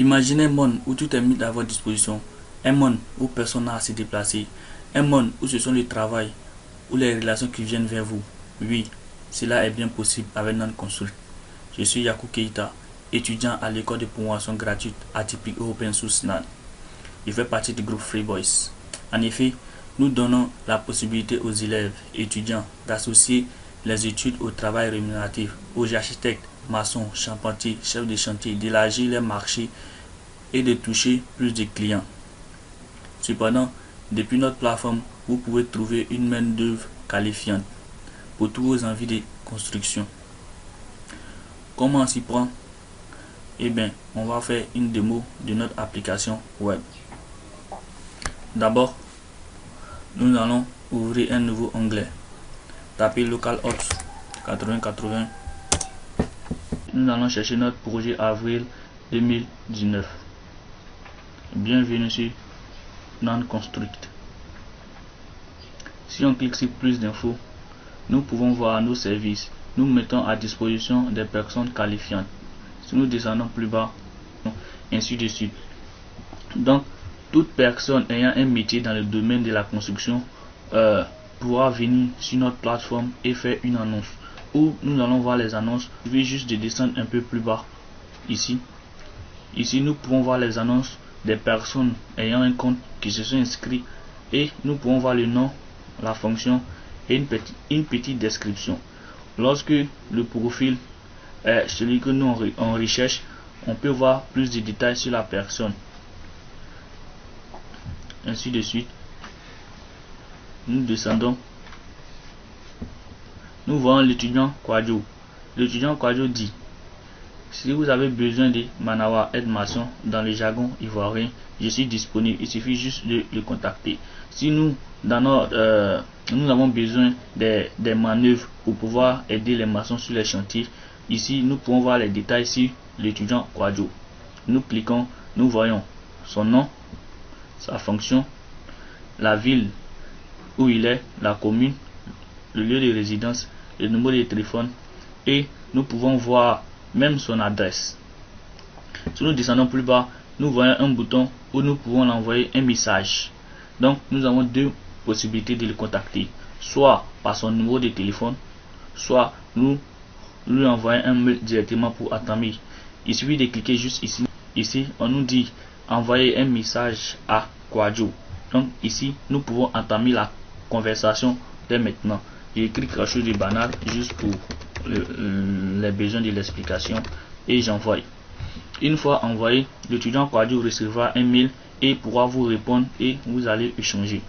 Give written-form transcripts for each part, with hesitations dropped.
Imaginez un monde où tout est mis à votre disposition, un monde où personne n'a à se déplacer, un monde où ce sont le travail, où les relations qui viennent vers vous. Oui, cela est bien possible avec Non-Construct. Je suis Yakou Keita, étudiant à l'école de promotion gratuite atypique Open Source NAN. Je fais partie du groupe Free Boys. En effet, nous donnons la possibilité aux élèves étudiants d'associer les études au travail rémunératif, aux architectes, maçons, charpentiers, chefs de chantier, d'élargir les marchés et de toucher plus de clients. Cependant, depuis notre plateforme, vous pouvez trouver une main-d'œuvre qualifiante pour tous vos envies de construction. Comment on s'y prend? Eh bien, on va faire une démo de notre application web. D'abord, nous allons ouvrir un nouveau onglet. Tapez localhost 8080. Nous allons chercher notre projet avril 2019. Bienvenue sur Non-Construct. Si on clique sur plus d'infos, nous pouvons voir nos services. Nous mettons à disposition des personnes qualifiantes. Si nous descendons plus bas, ainsi de suite. Donc, toute personne ayant un métier dans le domaine de la construction pourra venir sur notre plateforme et faire une annonce. Où nous allons voir les annonces. Je vais juste de descendre un peu plus bas. Ici, nous pouvons voir les annonces des personnes ayant un compte qui se sont inscrits. Et nous pouvons voir le nom, la fonction et une petite description. Lorsque le profil est celui que nous on recherche, on peut voir plus de détails sur la personne. Ainsi de suite. Nous descendons. Nous voyons l'étudiant Quadio. L'étudiant Quadio dit: si vous avez besoin de Manawa aide maçon dans le jargon ivoirien, je suis disponible. Il suffit juste de le contacter. Si nous, nous avons besoin des manœuvres pour pouvoir aider les maçons sur les chantiers, ici nous pouvons voir les détails sur l'étudiant Quadio. Nous cliquons, nous voyons son nom, sa fonction, la ville où il est, la commune, le lieu de résidence, le numéro de téléphone, et nous pouvons voir même son adresse. Si nous descendons plus bas, nous voyons un bouton où nous pouvons l'envoyer un message. Donc nous avons deux possibilités de le contacter, soit par son numéro de téléphone, soit nous lui envoyer un mail directement pour entamer. Il suffit de cliquer juste ici. Ici on nous dit envoyer un message à Quadio. Donc ici nous pouvons entamer la conversation dès maintenant. J'écris quelque chose de banal juste pour les besoins de l'explication et j'envoie. Une fois envoyé, l'étudiant Quadio recevra un mail et pourra vous répondre et vous allez échanger.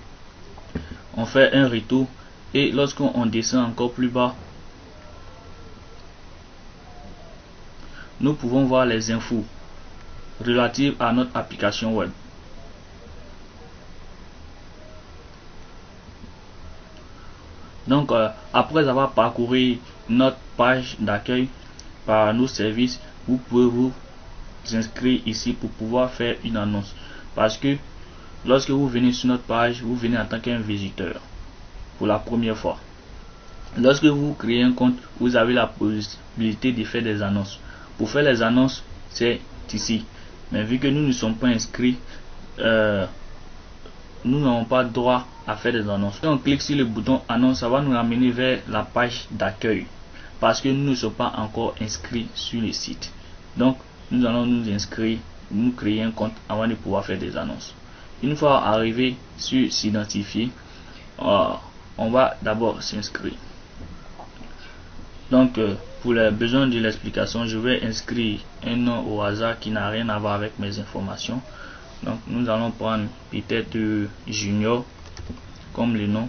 On fait un retour et lorsqu'on descend encore plus bas, nous pouvons voir les infos relatives à notre application web. Donc, après avoir parcouru notre page d'accueil par nos services, vous pouvez vous inscrire ici pour pouvoir faire une annonce. Parce que lorsque vous venez sur notre page, vous venez en tant qu'un visiteur pour la première fois. Lorsque vous créez un compte, vous avez la possibilité de faire des annonces. Pour faire les annonces, c'est ici. Mais vu que nous ne sommes pas inscrits, nous n'avons pas droit à faire des annonces. Si on clique sur le bouton annonce, ça va nous ramener vers la page d'accueil parce que nous ne sommes pas encore inscrits sur le site. Donc nous allons nous inscrire, nous créer un compte avant de pouvoir faire des annonces. Une fois arrivé sur s'identifier, on va d'abord s'inscrire. Donc pour les besoins de l'explication, je vais inscrire un nom au hasard qui n'a rien à voir avec mes informations. Donc nous allons prendre peut-être Junior comme le nom,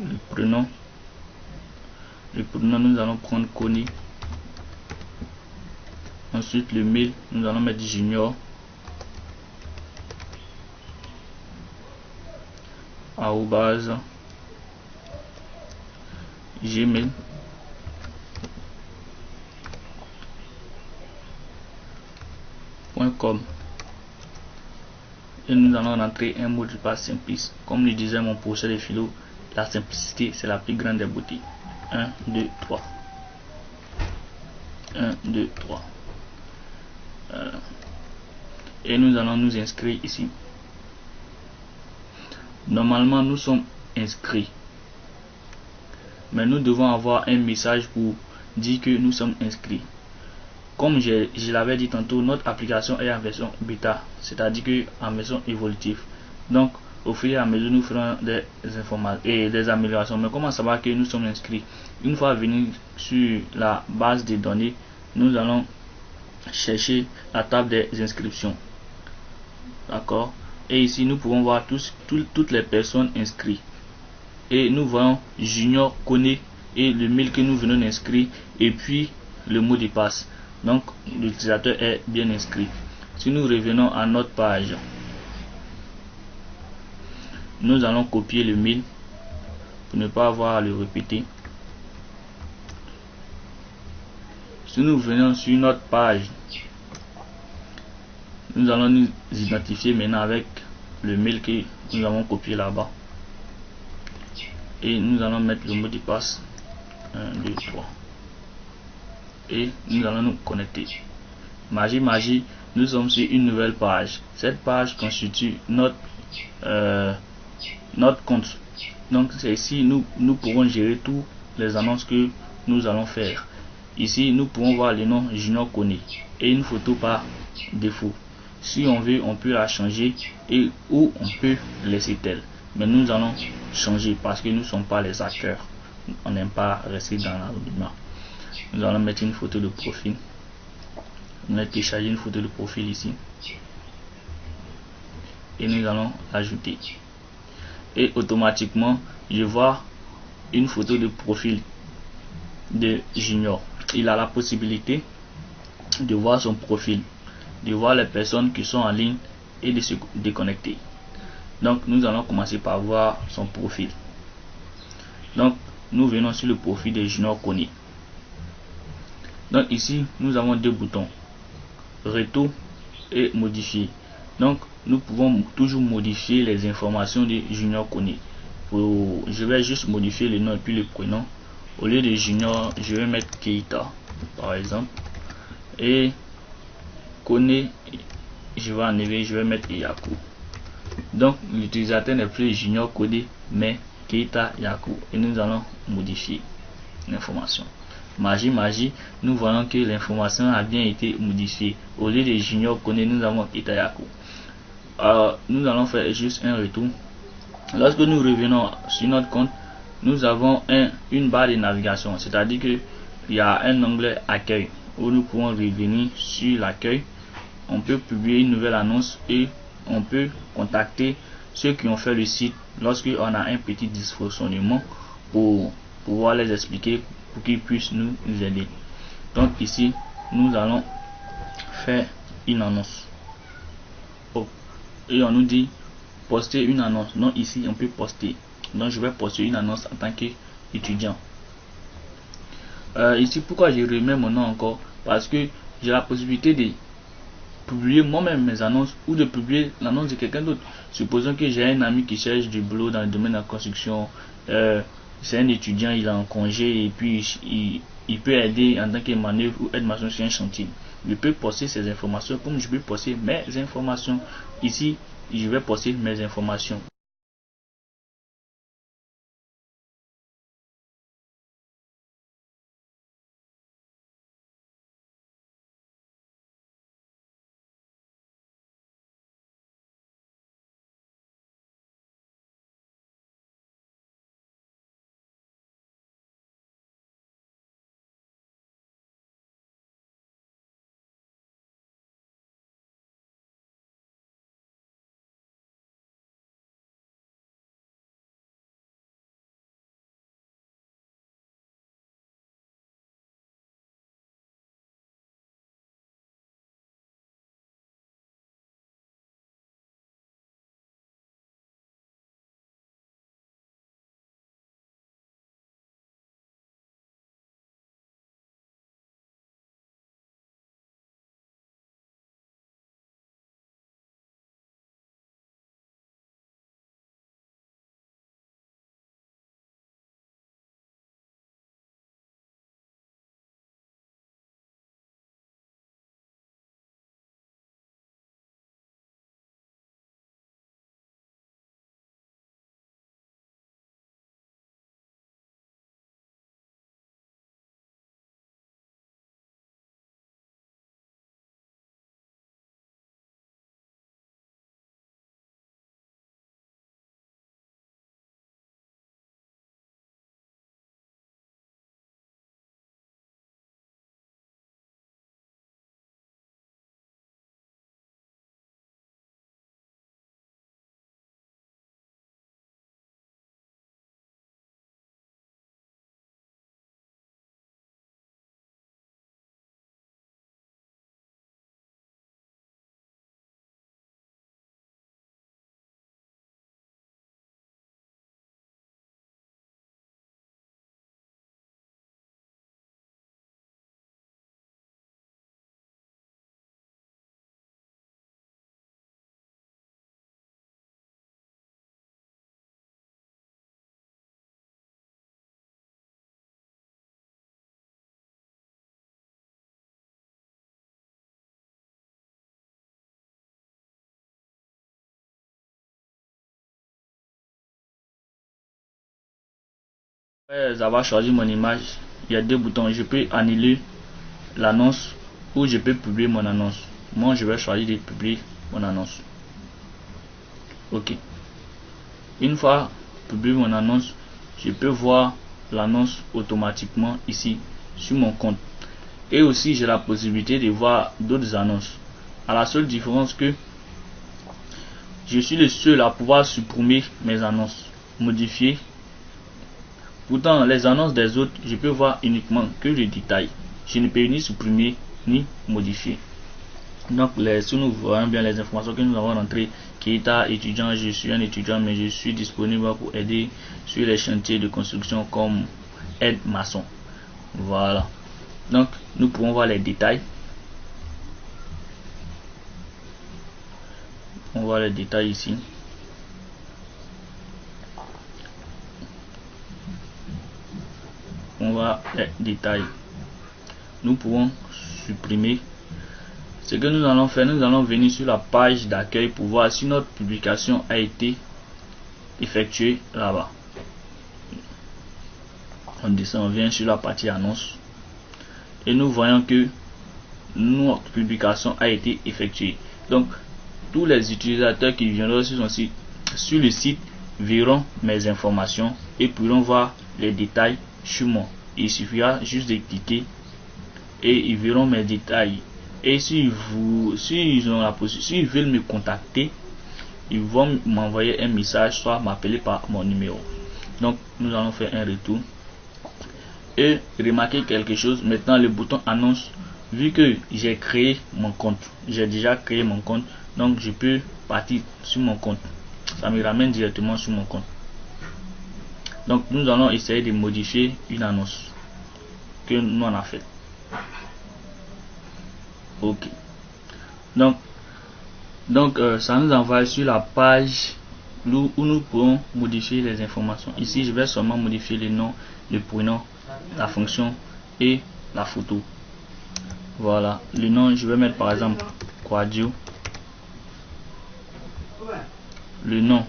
le prénom nous allons prendre Connie. Ensuite le mail, nous allons mettre Junior @gmail.com et nous allons rentrer un mot de passe simpliste. Comme le disait mon professeur de philo, la simplicité c'est la plus grande des beautés. 1, 2, 3. 1, 2, 3. Et nous allons nous inscrire ici. Normalement, nous sommes inscrits. Mais nous devons avoir un message pour dire que nous sommes inscrits. Comme je l'avais dit tantôt, notre application est en version bêta, c'est-à-dire que en version évolutive. Donc, au fur et à mesure, nous ferons des informations et des améliorations. Mais comment savoir que nous sommes inscrits? Une fois venus sur la base de données, nous allons chercher la table des inscriptions. D'accord? Et ici, nous pouvons voir toutes les personnes inscrites. Et nous voyons Junior Kone et le mail que nous venons d'inscrire et puis le mot de passe. Donc l'utilisateur est bien inscrit. Si nous revenons à notre page, nous allons copier le mail pour ne pas avoir à le répéter. Si nous venons sur notre page, nous allons nous identifier maintenant avec le mail que nous avons copié là-bas. Et nous allons mettre le mot de passe 1, 2, 3. Et nous allons nous connecter. Magie, nous sommes sur une nouvelle page. Cette page constitue notre compte. Donc c'est ici nous pourrons gérer toutes les annonces que nous allons faire. Ici nous pouvons voir le nom Junior Kone et une photo par défaut. Si on veut, on peut la changer ou on peut laisser telle. Mais nous allons changer parce que nous ne sommes pas les hackers. On n'aime pas rester dans l'anonymat. Nous allons mettre une photo de profil. On a téléchargé une photo de profil ici. Et nous allons l'ajouter. Et automatiquement, je vois une photo de profil de Junior. Il a la possibilité de voir son profil, de voir les personnes qui sont en ligne et de se déconnecter. Donc nous allons commencer par voir son profil. Donc nous venons sur le profil de Junior Kone. Donc ici nous avons deux boutons, retour et modifier. Donc nous pouvons toujours modifier les informations de Junior Kone. Je vais juste modifier le nom et puis le prénom. Au lieu de Junior, je vais mettre Keita par exemple. Et Kone, je vais enlever, je vais mettre Yaku. Donc l'utilisateur n'est plus Junior Kone mais Keita Yaku. Et nous allons modifier l'information. Magie, nous voyons que l'information a bien été modifiée. Au lieu de Junior Kone, nous avons Keita Yaku. Nous allons faire juste un retour. Lorsque nous revenons sur notre compte, nous avons une barre de navigation, c'est-à-dire que il y a un onglet accueil où nous pouvons revenir sur l'accueil. On peut publier une nouvelle annonce et on peut contacter ceux qui ont fait le site lorsqu'on a un petit dysfonctionnement pour pouvoir les expliquer pour qu'ils puissent nous aider. Donc ici nous allons faire une annonce et on nous dit poster une annonce. Donc ici on peut poster. Donc je vais poster une annonce en tant qu'étudiant. Ici pourquoi je remets mon nom encore, parce que j'ai la possibilité de publier moi-même mes annonces ou de publier l'annonce de quelqu'un d'autre. Supposons que j'ai un ami qui cherche du boulot dans le domaine de la construction, c'est un étudiant, il est en congé et puis il peut aider en tant que manœuvre ou aide-maçon sur un chantier. Je peux poster ces informations comme je peux poster mes informations. Ici, je vais poster mes informations. Après avoir choisi mon image, il y a deux boutons. Je peux annuler l'annonce ou je peux publier mon annonce. Moi, je vais choisir de publier mon annonce. Ok. Une fois publié mon annonce, je peux voir l'annonce automatiquement ici sur mon compte. Et aussi, j'ai la possibilité de voir d'autres annonces. À la seule différence que je suis le seul à pouvoir supprimer mes annonces, modifier. Pourtant, les annonces des autres, je peux voir uniquement que le détail. Je ne peux ni supprimer ni modifier. Donc, si nous voyons bien les informations que nous avons rentrées, Keita étudiant, je suis un étudiant, mais je suis disponible pour aider sur les chantiers de construction comme aide maçon. Voilà. Donc, nous pouvons voir les détails. On voit les détails ici. On voit les détails. Nous pouvons supprimer. Ce que nous allons faire, nous allons venir sur la page d'accueil pour voir si notre publication a été effectuée là-bas. On descend, on vient sur la partie annonce et nous voyons que notre publication a été effectuée. Donc, tous les utilisateurs qui viendront sur le site verront mes informations et pourront voir les détails sur moi. Il suffira juste de cliquer et ils verront mes détails. Et s'ils veulent me contacter, ils vont m'envoyer un message, soit m'appeler par mon numéro. Donc, nous allons faire un retour. Et remarquez quelque chose, maintenant le bouton annonce, vu que j'ai créé mon compte, j'ai déjà créé mon compte, donc je peux partir sur mon compte. Ça me ramène directement sur mon compte. Donc, nous allons essayer de modifier une annonce que nous on a fait. Ok. Donc ça nous envoie sur la page où nous pouvons modifier les informations. Ici, je vais seulement modifier le nom, le prénom, la fonction et la photo. Voilà. Le nom, je vais mettre par exemple Quadio. Le nom,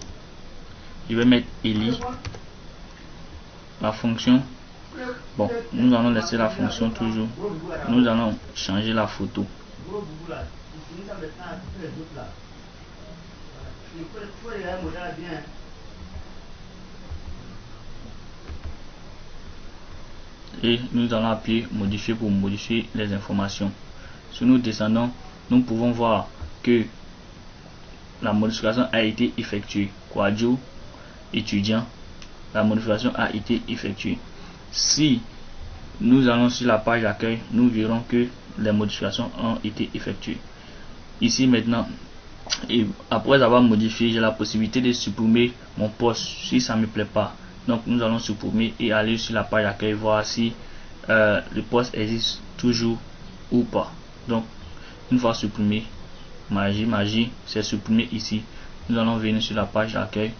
je vais mettre Eli. La fonction, bon, nous allons laisser la fonction toujours. Nous allons changer la photo. Et nous allons appuyer modifier pour modifier les informations. Si nous descendons, nous pouvons voir que la modification a été effectuée. Quadio étudiant, la modification a été effectuée. Si nous allons sur la page d'accueil, nous verrons que les modifications ont été effectuées. Ici maintenant, et après avoir modifié, j'ai la possibilité de supprimer mon poste si ça ne me plaît pas. Donc nous allons supprimer et aller sur la page d'accueil, voir si le poste existe toujours ou pas. Donc une fois supprimé, magie, c'est supprimé ici. Nous allons venir sur la page d'accueil,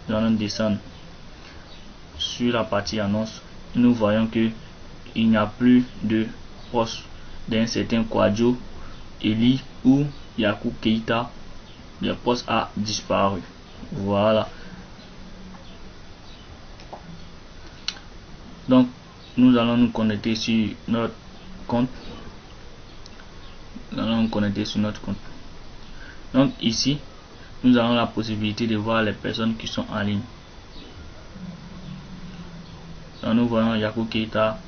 nous allons descendre sur la partie annonce. Nous voyons que il n'y a plus de poste d'un certain Quadio Eli ou Yakou Keita. Le poste a disparu. Voilà. Donc nous allons nous connecter sur notre compte. Nous allons nous connecter sur notre compte. Donc ici, nous avons la possibilité de voir les personnes qui sont en ligne. Donc nous voyons Yakou Keita,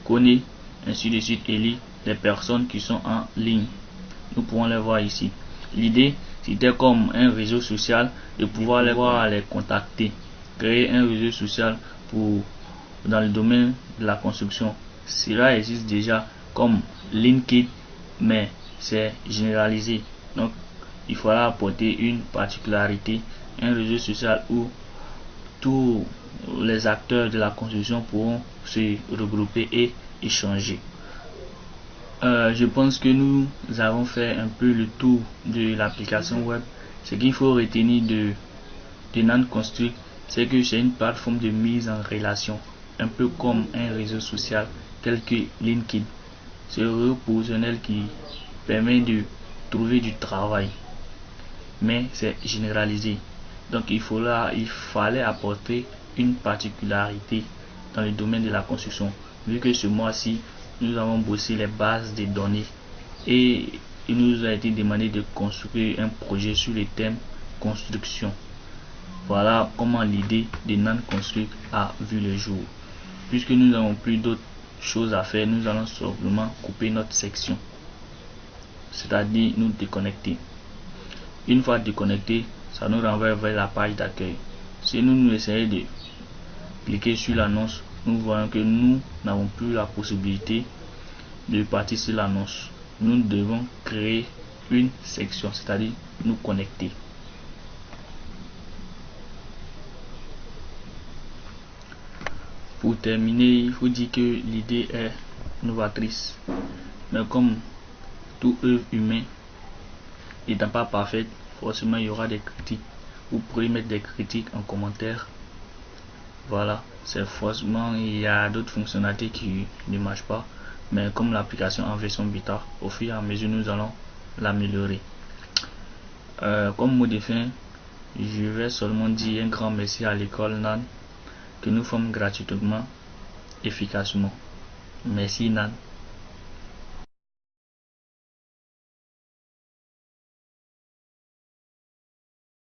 Kone, ainsi de suite, Eli, les personnes qui sont en ligne. Nous pouvons les voir ici. L'idée, c'était comme un réseau social de pouvoir les voir, les contacter. Créer un réseau social dans le domaine de la construction. Cela existe déjà comme LinkedIn, mais c'est généralisé. Donc, il faudra apporter une particularité, un réseau social où tous les acteurs de la construction pourront se regrouper et échanger. Je pense que nous avons fait un peu le tour de l'application web. Ce qu'il faut retenir de NanConstruct, c'est que c'est une plateforme de mise en relation, un peu comme un réseau social tel que LinkedIn. C'est un réseau professionnel qui permet de trouver du travail, mais c'est généralisé. Donc il fallait apporter une particularité dans le domaine de la construction. Vu que ce mois-ci, nous avons bossé les bases des données et il nous a été demandé de construire un projet sur le thème construction. Voilà comment l'idée de NaN Construct a vu le jour. Puisque nous n'avons plus d'autres choses à faire, nous allons simplement couper notre section, c'est-à-dire nous déconnecter. Une fois déconnecté, ça nous renvoie vers la page d'accueil. Si nous essayons de cliquer sur l'annonce, nous voyons que nous n'avons plus la possibilité de partir sur l'annonce. Nous devons créer une section, c'est-à-dire nous connecter. Pour terminer, il faut dire que l'idée est novatrice, mais comme tout œuvre humain n'étant pas parfaite, forcément il y aura des critiques. Vous pourrez mettre des critiques en commentaire. Voilà, c'est forcément, il y a d'autres fonctionnalités qui ne marchent pas, mais comme l'application en version bêta, au fur et à mesure nous allons l'améliorer. Comme mot de fin, je vais seulement dire un grand merci à l'école NaN que nous formons gratuitement, efficacement. Merci NaN.